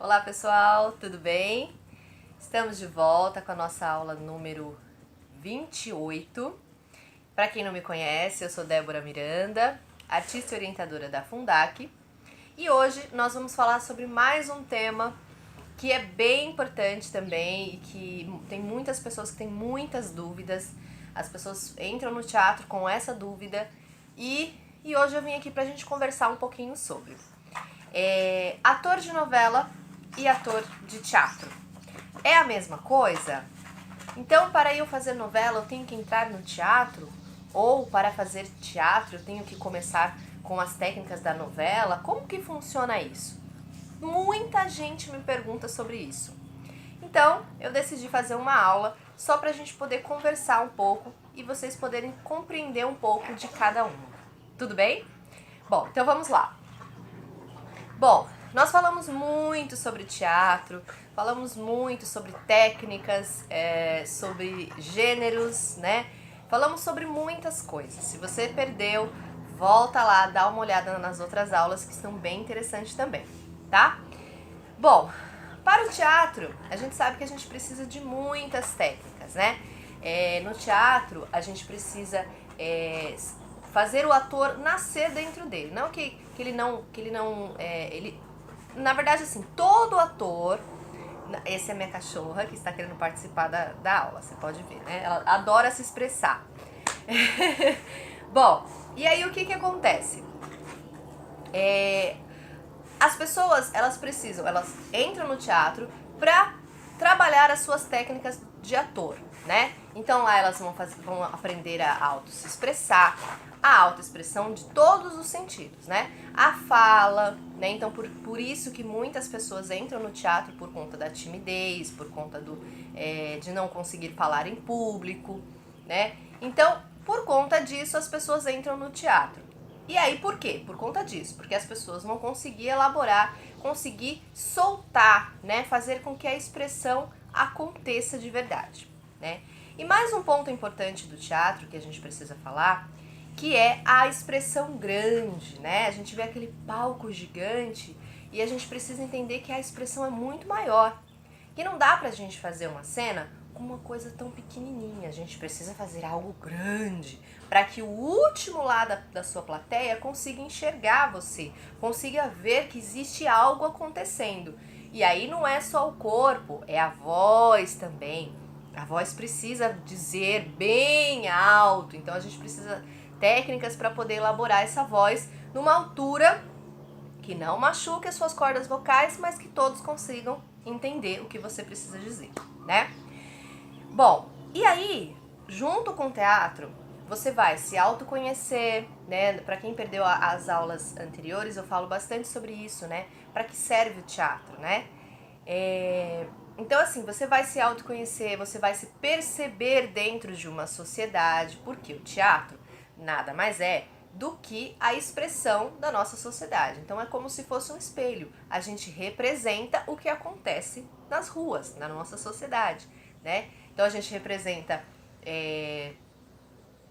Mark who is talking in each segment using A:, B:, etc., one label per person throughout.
A: Olá pessoal, tudo bem? Estamos de volta com a nossa aula número 28. Para quem não me conhece, eu sou Débora Miranda, artista e orientadora da Fundac, e hoje nós vamos falar sobre mais um tema que é bem importante também e que tem muitas pessoas que têm muitas dúvidas. As pessoas entram no teatro com essa dúvida e hoje eu vim aqui pra gente conversar um pouquinho sobre ator de novela e ator de teatro. É a mesma coisa? Então, para eu fazer novela, eu tenho que entrar no teatro? Ou para fazer teatro, eu tenho que começar com as técnicas da novela? Como que funciona isso? Muita gente me pergunta sobre isso. Então, eu decidi fazer uma aula só para a gente poder conversar um pouco e vocês poderem compreender um pouco de cada um. Tudo bem? Bom, então vamos lá. Bom, nós falamos muito sobre teatro, falamos muito sobre técnicas, sobre gêneros, né? Falamos sobre muitas coisas. Se você perdeu, volta lá, dá uma olhada nas outras aulas que são bem interessantes também, tá? Bom, para o teatro, a gente sabe que a gente precisa de muitas técnicas, né? No teatro, a gente precisa fazer o ator nascer dentro dele. Não que ele não. Na verdade, assim, todo ator. Essa é a minha cachorra que está querendo participar da aula, você pode ver, né? Ela adora se expressar. Bom, e aí o que acontece? As pessoas, elas entram no teatro pra trabalhar as suas técnicas de ator, né? Então lá elas vão aprender a se expressar, a autoexpressão de todos os sentidos, né? A fala, né? Então por isso que muitas pessoas entram no teatro por conta da timidez, por conta de não conseguir falar em público, né? Então, por conta disso, as pessoas entram no teatro. E aí, por quê? Por conta disso, porque as pessoas vão conseguir elaborar, conseguir soltar, né? Fazer com que a expressão aconteça de verdade, né? E mais um ponto importante do teatro que a gente precisa falar, que é a expressão grande, né? A gente vê aquele palco gigante e a gente precisa entender que a expressão é muito maior. E não dá pra gente fazer uma cena com uma coisa tão pequenininha. A gente precisa fazer algo grande para que o último lá da sua plateia consiga enxergar você, consiga ver que existe algo acontecendo. E aí não é só o corpo, é a voz também. A voz precisa dizer bem alto, então a gente precisa técnicas para poder elaborar essa voz numa altura que não machuque as suas cordas vocais, mas que todos consigam entender o que você precisa dizer, né? Bom, e aí, junto com o teatro, você vai se autoconhecer, né? Para quem perdeu as aulas anteriores, eu falo bastante sobre isso, né? Para que serve o teatro, né? Então, assim, você vai se autoconhecer, você vai se perceber dentro de uma sociedade, porque o teatro nada mais é do que a expressão da nossa sociedade. Então é como se fosse um espelho. A gente representa o que acontece nas ruas, na nossa sociedade, né? Então a gente representa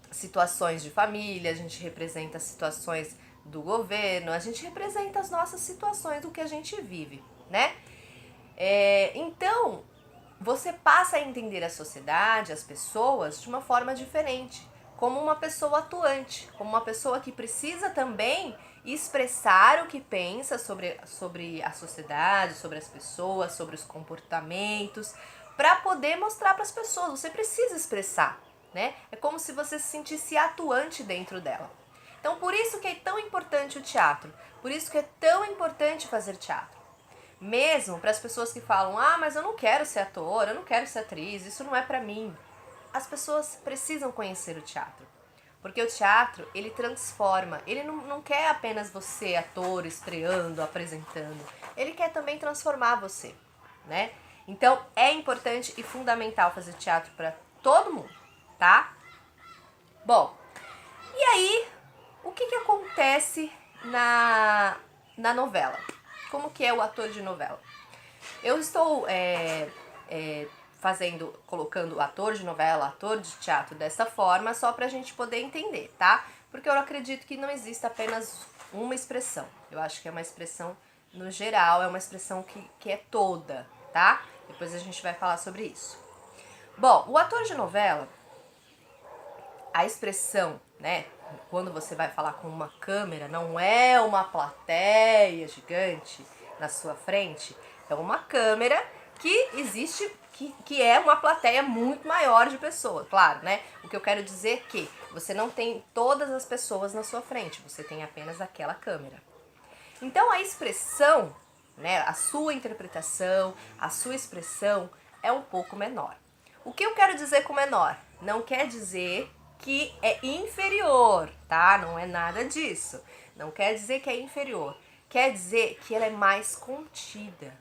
A: situações de família, a gente representa situações do governo, a gente representa as nossas situações, do que a gente vive, né? Então, você passa a entender a sociedade, as pessoas, de uma forma diferente, como uma pessoa atuante, como uma pessoa que precisa também expressar o que pensa sobre a sociedade, sobre as pessoas, sobre os comportamentos, para poder mostrar para as pessoas. Você precisa expressar, né? É como se você se sentisse atuante dentro dela. Então, por isso que é tão importante o teatro, por isso que é tão importante fazer teatro. Mesmo para as pessoas que falam, mas eu não quero ser ator, eu não quero ser atriz, isso não é para mim. As pessoas precisam conhecer o teatro. Porque o teatro, ele transforma, ele não quer apenas você, ator, estreando, apresentando. Ele quer também transformar você, né? Então, é importante e fundamental fazer teatro para todo mundo, tá? Bom, e aí, o que acontece na novela? Como que é o ator de novela? Eu estou colocando ator de novela, ator de teatro dessa forma, só pra gente poder entender, tá? Porque eu acredito que não existe apenas uma expressão. Eu acho que é uma expressão no geral, é uma expressão que é toda, tá? Depois a gente vai falar sobre isso. Bom, o ator de novela, a expressão, né, quando você vai falar com uma câmera, não é uma plateia gigante na sua frente, é uma câmera que existe, que é uma plateia muito maior de pessoas, claro, né? O que eu quero dizer é que você não tem todas as pessoas na sua frente, você tem apenas aquela câmera. Então a expressão, né, a sua interpretação, a sua expressão é um pouco menor. O que eu quero dizer com menor? Não quer dizer que é inferior, tá? Não é nada disso. Não quer dizer que é inferior. Quer dizer que ela é mais contida.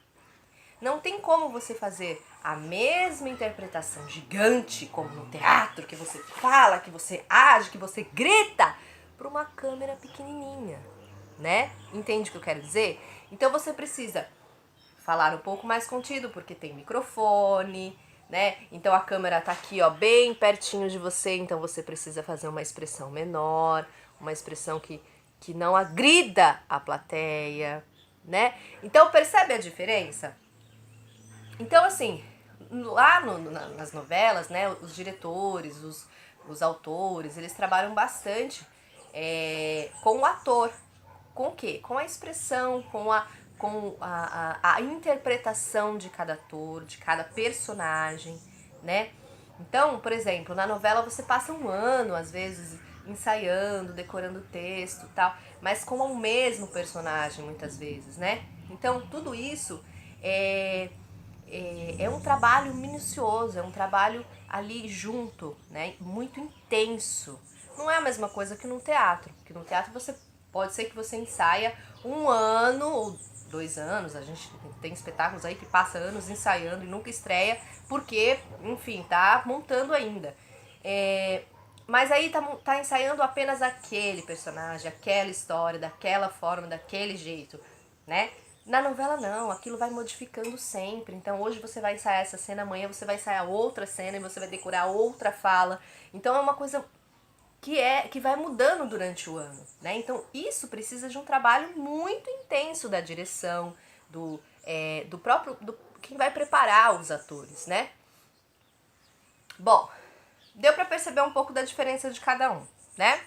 A: Não tem como você fazer a mesma interpretação gigante, como no teatro, que você fala, que você age, que você grita, para uma câmera pequenininha, né? Entende o que eu quero dizer? Então você precisa falar um pouco mais contido, porque tem microfone, né? Então a câmera tá aqui, ó, bem pertinho de você, então você precisa fazer uma expressão menor, uma expressão que não agrida a plateia, né? Então percebe a diferença? Então, assim, lá nas novelas, né, os diretores, os autores, eles trabalham bastante com o ator. Com o quê? Com a expressão, com a interpretação de cada ator, de cada personagem, né? Então, por exemplo, na novela você passa um ano, às vezes, ensaiando, decorando o texto e tal, mas com o mesmo personagem, muitas vezes, né? Então, tudo isso é um trabalho minucioso, é um trabalho ali junto, né? Muito intenso. Não é a mesma coisa que no teatro, porque no teatro você pode ser que você ensaia um ano ou 2 anos, a gente tem espetáculos aí que passa anos ensaiando e nunca estreia, porque, enfim, tá montando ainda. Mas aí tá ensaiando apenas aquele personagem, aquela história, daquela forma, daquele jeito, né? Na novela não, aquilo vai modificando sempre. Então hoje você vai ensaiar essa cena, amanhã você vai ensaiar outra cena e você vai decorar outra fala. Então é uma coisa que vai mudando durante o ano, né? Então isso precisa de um trabalho muito intenso da direção, do próprio, quem vai preparar os atores, né? Bom, deu pra perceber um pouco da diferença de cada um, né?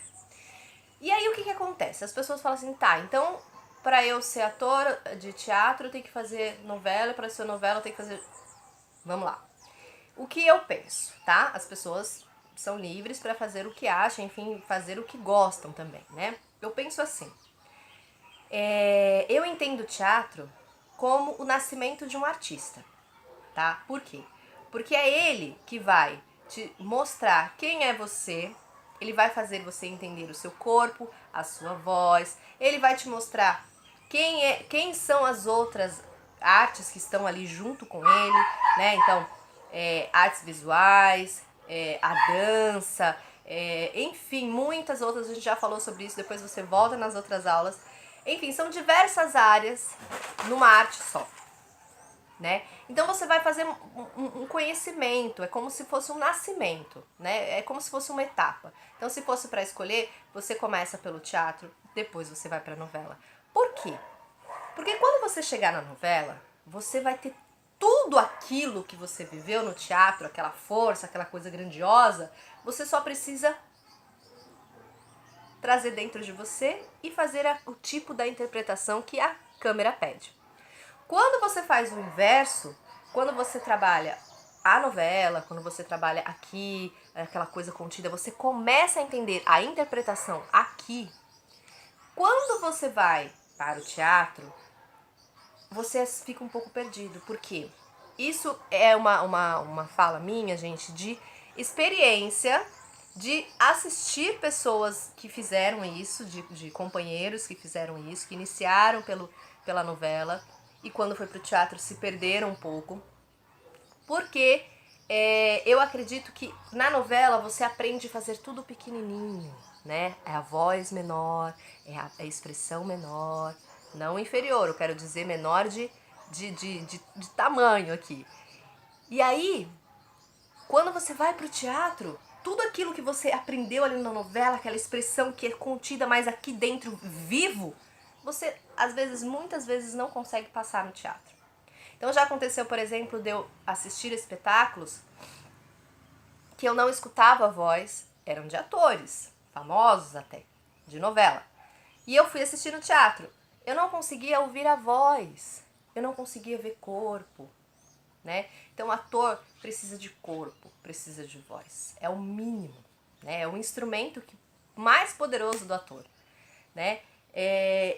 A: E aí o que acontece? As pessoas falam assim, tá, então pra eu ser ator de teatro eu tenho que fazer novela, pra ser novela eu tenho que fazer... Vamos lá. O que eu penso, tá? As pessoas são livres para fazer o que acham, enfim, fazer o que gostam também, né? Eu penso assim, eu entendo o teatro como o nascimento de um artista, tá? Por quê? Porque é ele que vai te mostrar quem é você, ele vai fazer você entender o seu corpo, a sua voz, ele vai te mostrar quem são as outras artes que estão ali junto com ele, né? Então, artes visuais, a dança, enfim, muitas outras, a gente já falou sobre isso, depois você volta nas outras aulas. Enfim, são diversas áreas numa arte só, né? Então você vai fazer um conhecimento, é como se fosse um nascimento, né? É como se fosse uma etapa. Então se fosse para escolher, você começa pelo teatro, depois você vai para a novela. Por quê? Porque quando você chegar na novela, você vai ter tudo aquilo que você viveu no teatro, aquela força, aquela coisa grandiosa, você só precisa trazer dentro de você e fazer o tipo da interpretação que a câmera pede. Quando você faz o inverso, quando você trabalha a novela, quando você trabalha aqui, aquela coisa contida, você começa a entender a interpretação aqui. Quando você vai para o teatro, você fica um pouco perdido. Por quê? Isso é uma fala minha, gente, de experiência, de assistir pessoas que fizeram isso, de companheiros que fizeram isso, que iniciaram pela novela e quando foi pro teatro se perderam um pouco. Porque eu acredito que na novela você aprende a fazer tudo pequenininho, né? É a voz menor, é a expressão menor, não inferior, eu quero dizer menor de tamanho aqui. E aí, quando você vai pro teatro, tudo aquilo que você aprendeu ali na novela, aquela expressão que é contida mais aqui dentro, vivo, você, às vezes, muitas vezes não consegue passar no teatro. Então já aconteceu, por exemplo, de eu assistir espetáculos que eu não escutava a voz, eram de atores, famosos até, de novela. E eu fui assistir no teatro. Eu não conseguia ouvir a voz, eu não conseguia ver corpo, né? Então, o ator precisa de corpo, precisa de voz. É o mínimo, né? É o instrumento mais poderoso do ator, né?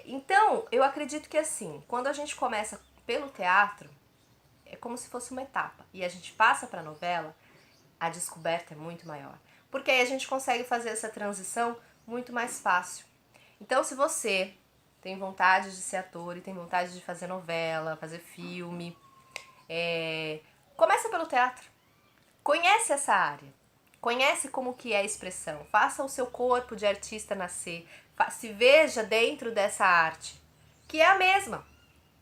A: Então, eu acredito que assim, quando a gente começa pelo teatro, é como se fosse uma etapa. E a gente passa para a novela, a descoberta é muito maior. Porque aí a gente consegue fazer essa transição muito mais fácil. Então, se você tem vontade de ser ator e tem vontade de fazer novela, fazer filme, começa pelo teatro. Conhece essa área. Conhece como que é a expressão. Faça o seu corpo de artista nascer. Se veja dentro dessa arte, que é a mesma,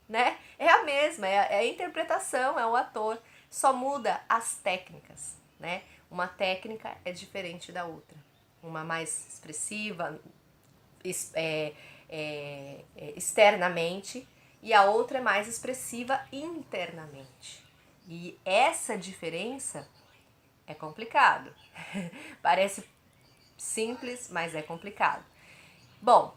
A: né? É a mesma, é a interpretação, é o ator. Só muda as técnicas, né? Uma técnica é diferente da outra. Uma mais expressiva, externamente, e a outra é mais expressiva internamente. E essa diferença é complicado. Parece simples, mas é complicado. Bom,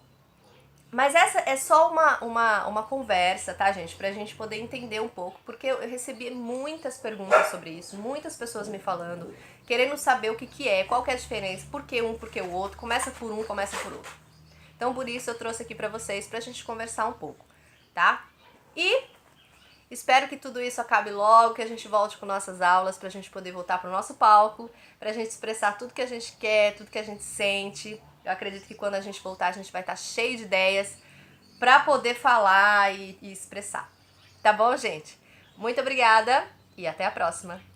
A: mas essa é só uma conversa, tá, gente? Pra gente poder entender um pouco, porque eu recebi muitas perguntas sobre isso, muitas pessoas me falando, querendo saber o que é, qual que é a diferença, por que um, por que o outro, começa por um, começa por outro. Então, por isso eu trouxe aqui pra vocês, pra gente conversar um pouco, tá? E espero que tudo isso acabe logo, que a gente volte com nossas aulas, pra gente poder voltar pro nosso palco, pra gente expressar tudo que a gente quer, tudo que a gente sente. Eu acredito que quando a gente voltar, a gente vai estar cheio de ideias pra poder falar e expressar. Tá bom, gente? Muito obrigada e até a próxima!